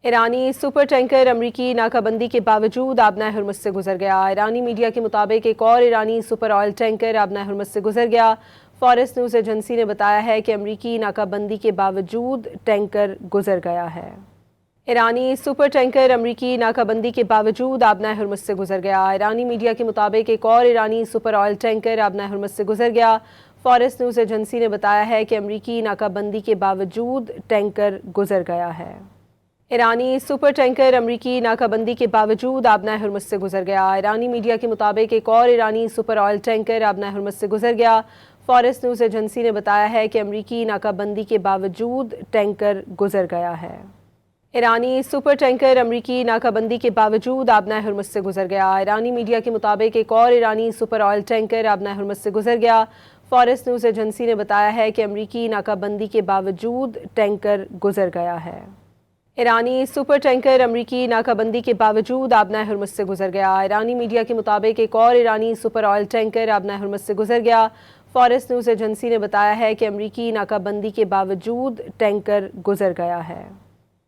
ایرانی super tanker امریکی ناکہ بندی کے باوجود آبنائے ہرمز سے گزر گیا۔ ایرانی میڈیا کے مطابق ایک اور ایرانی سپر آئل ٹینکر آبنائے ہرمز سے گزر گیا۔ فارس نیوز ایجنسی نے بتایا ہے کہ امریکی ناکہ بندی کے باوجود ٹینکر گزر گیا ہے۔ ایرانی سپر ٹینکر امریکی ناکہ بندی کے باوجود آبنائے ہرمز سے گزر گیا۔ ایرانی میڈیا کے مطابق ایک اور ایرانی سپر آئل ٹینکر آبنائے ہرمز سے گزر گیا۔ فارس نیوز ایجنسی نے بتایا ہے کہ امریکی ناکہ بندی کے باوجود ٹینکر گزر گیا ہے۔ ایرانی سپر ٹینکر امریکی ناکہ بندی کے باوجود آبنائے ہرمز سے گزر گیا۔ ایرانی میڈیا کے مطابق ایک اور ایرانی سپر آئل ٹینکر آبنائے ہرمز سے گزر گیا۔ فارس نیوز ایجنسی نے بتایا ہے کہ امریکی ناکہ بندی کے باوجود ٹینکر گزر گیا ہے۔ ایرانی سپر ٹینکر امریکی ناکہ بندی کے باوجود آبنائے ہرمز سے گزر گیا۔ ایرانی میڈیا کے مطابق ایک اور ایرانی سپر آئل ٹینکر آبنائے ہرمز سے گزر گیا۔ فارس نیوز ایجنسی نے بتایا ہے کہ امریکی ناکہ بندی کے باوجود ٹینکر گزر گیا ہے۔ ایرانی سپر ٹینکر امریکی ناکہ بندی کے باوجود آبنائے ہرمز سے گزر گیا۔ ایرانی میڈیا کے مطابق ایک اور ایرانی سپر آئل ٹینکر آبنائے ہرمز سے گزر گیا۔ فارس نیوز ایجنسی نے بتایا ہے کہ امریکی ناکہ بندی کے باوجود ٹینکر گزر گیا ہے۔